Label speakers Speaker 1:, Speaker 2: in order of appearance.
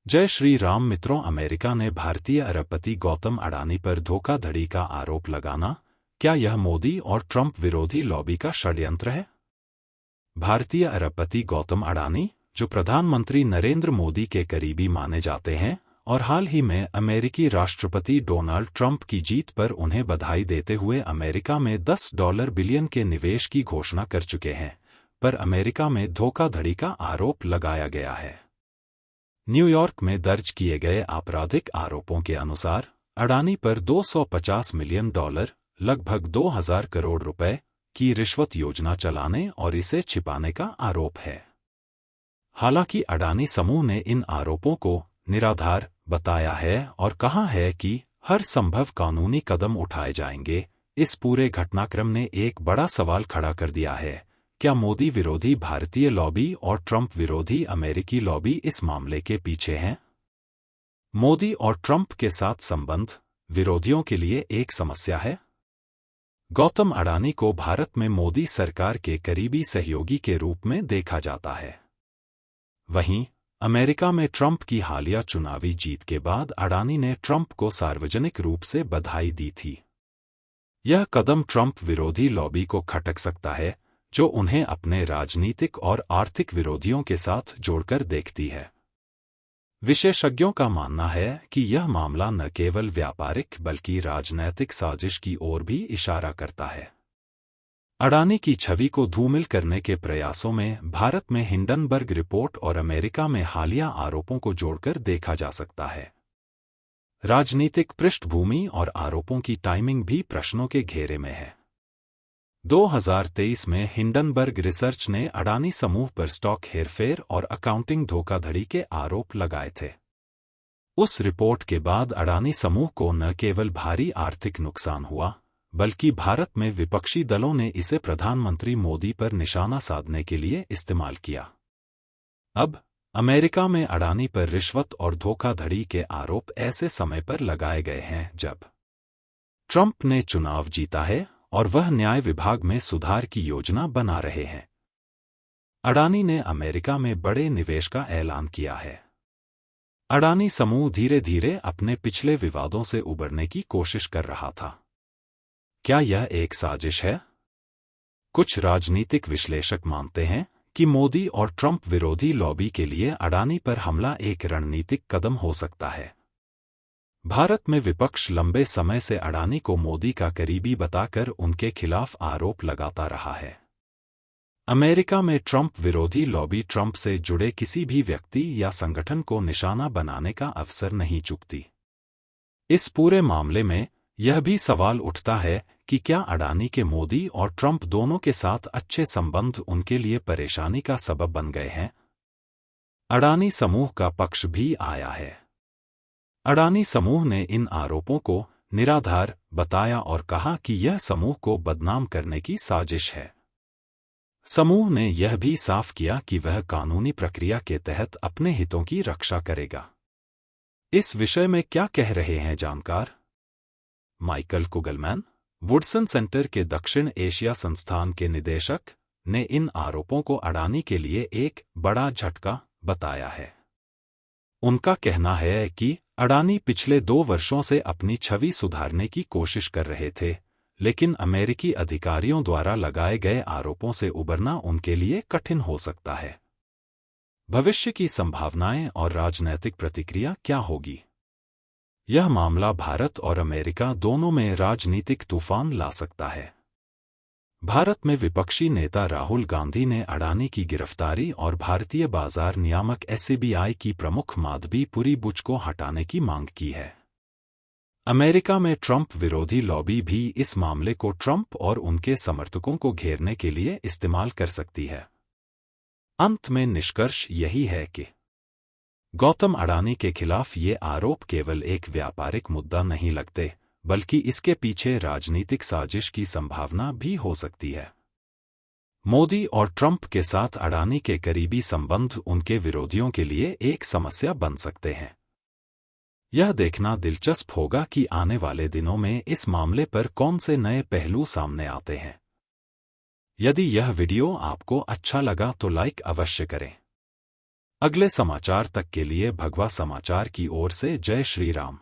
Speaker 1: जय श्री राम मित्रों। अमेरिका ने भारतीय अरबपति गौतम अडानी पर धोखाधड़ी का आरोप लगाना, क्या यह मोदी और ट्रंप विरोधी लॉबी का षड्यंत्र है? भारतीय अरबपति गौतम अडानी, जो प्रधानमंत्री नरेंद्र मोदी के करीबी माने जाते हैं और हाल ही में अमेरिकी राष्ट्रपति डोनाल्ड ट्रंप की जीत पर उन्हें बधाई देते हुए अमेरिका में $10 बिलियन के निवेश की घोषणा कर चुके हैं, पर अमेरिका में धोखाधड़ी का आरोप लगाया गया है। न्यूयॉर्क में दर्ज किए गए आपराधिक आरोपों के अनुसार अडानी पर $250 मिलियन, लगभग 2000 करोड़ रुपए की रिश्वत योजना चलाने और इसे छिपाने का आरोप है। हालांकि अडानी समूह ने इन आरोपों को निराधार बताया है और कहा है कि हर संभव कानूनी कदम उठाए जाएंगे। इस पूरे घटनाक्रम ने एक बड़ा सवाल खड़ा कर दिया है, क्या मोदी विरोधी भारतीय लॉबी और ट्रंप विरोधी अमेरिकी लॉबी इस मामले के पीछे हैं? मोदी और ट्रंप के साथ संबंध विरोधियों के लिए एक समस्या है। गौतम अडानी को भारत में मोदी सरकार के करीबी सहयोगी के रूप में देखा जाता है। वहीं अमेरिका में ट्रंप की हालिया चुनावी जीत के बाद अडानी ने ट्रंप को सार्वजनिक रूप से बधाई दी थी। यह कदम ट्रंप विरोधी लॉबी को खटक सकता है, जो उन्हें अपने राजनीतिक और आर्थिक विरोधियों के साथ जोड़कर देखती है। विशेषज्ञों का मानना है कि यह मामला न केवल व्यापारिक बल्कि राजनैतिक साजिश की ओर भी इशारा करता है। अडानी की छवि को धूमिल करने के प्रयासों में भारत में हिंडनबर्ग रिपोर्ट और अमेरिका में हालिया आरोपों को जोड़कर देखा जा सकता है। राजनीतिक पृष्ठभूमि और आरोपों की टाइमिंग भी प्रश्नों के घेरे में है। 2023 में हिंडनबर्ग रिसर्च ने अडानी समूह पर स्टॉक हेरफेर और अकाउंटिंग धोखाधड़ी के आरोप लगाए थे। उस रिपोर्ट के बाद अडानी समूह को न केवल भारी आर्थिक नुकसान हुआ, बल्कि भारत में विपक्षी दलों ने इसे प्रधानमंत्री मोदी पर निशाना साधने के लिए इस्तेमाल किया। अब अमेरिका में अडानी पर रिश्वत और धोखाधड़ी के आरोप ऐसे समय पर लगाए गए हैं जब ट्रंप ने चुनाव जीता है और वह न्याय विभाग में सुधार की योजना बना रहे हैं। अडानी ने अमेरिका में बड़े निवेश का ऐलान किया है। अडानी समूह धीरे धीरे अपने पिछले विवादों से उबरने की कोशिश कर रहा था। क्या यह एक साजिश है? कुछ राजनीतिक विश्लेषक मानते हैं कि मोदी और ट्रंप विरोधी लॉबी के लिए अडानी पर हमला एक रणनीतिक कदम हो सकता है। भारत में विपक्ष लंबे समय से अडानी को मोदी का करीबी बताकर उनके खिलाफ आरोप लगाता रहा है। अमेरिका में ट्रंप विरोधी लॉबी ट्रंप से जुड़े किसी भी व्यक्ति या संगठन को निशाना बनाने का अवसर नहीं चूकती। इस पूरे मामले में यह भी सवाल उठता है कि क्या अडानी के मोदी और ट्रंप दोनों के साथ अच्छे संबंध उनके लिए परेशानी का सबब बन गए हैं? अडानी समूह का पक्ष भी आया है। अडानी समूह ने इन आरोपों को निराधार बताया और कहा कि यह समूह को बदनाम करने की साजिश है। समूह ने यह भी साफ किया कि वह कानूनी प्रक्रिया के तहत अपने हितों की रक्षा करेगा। इस विषय में क्या कह रहे हैं जानकार? माइकल कुगलमैन, वुडसन सेंटर के दक्षिण एशिया संस्थान के निदेशक, ने इन आरोपों को अडानी के लिए एक बड़ा झटका बताया है। उनका कहना है कि अडानी पिछले 2 वर्षों से अपनी छवि सुधारने की कोशिश कर रहे थे, लेकिन अमेरिकी अधिकारियों द्वारा लगाए गए आरोपों से उबरना उनके लिए कठिन हो सकता है। भविष्य की संभावनाएं और राजनैतिक प्रतिक्रिया क्या होगी? यह मामला भारत और अमेरिका दोनों में राजनीतिक तूफान ला सकता है। भारत में विपक्षी नेता राहुल गांधी ने अडानी की गिरफ्तारी और भारतीय बाजार नियामक SEBI की प्रमुख माधवी पुरी बुच को हटाने की मांग की है। अमेरिका में ट्रंप विरोधी लॉबी भी इस मामले को ट्रंप और उनके समर्थकों को घेरने के लिए इस्तेमाल कर सकती है। अंत में निष्कर्ष यही है कि गौतम अडानी के खिलाफ ये आरोप केवल एक व्यापारिक मुद्दा नहीं लगते, बल्कि इसके पीछे राजनीतिक साजिश की संभावना भी हो सकती है। मोदी और ट्रंप के साथ अडानी के करीबी संबंध उनके विरोधियों के लिए एक समस्या बन सकते हैं। यह देखना दिलचस्प होगा कि आने वाले दिनों में इस मामले पर कौन से नए पहलू सामने आते हैं। यदि यह वीडियो आपको अच्छा लगा तो लाइक अवश्य करें। अगले समाचार तक के लिए भगवा समाचार की ओर से जय श्री राम।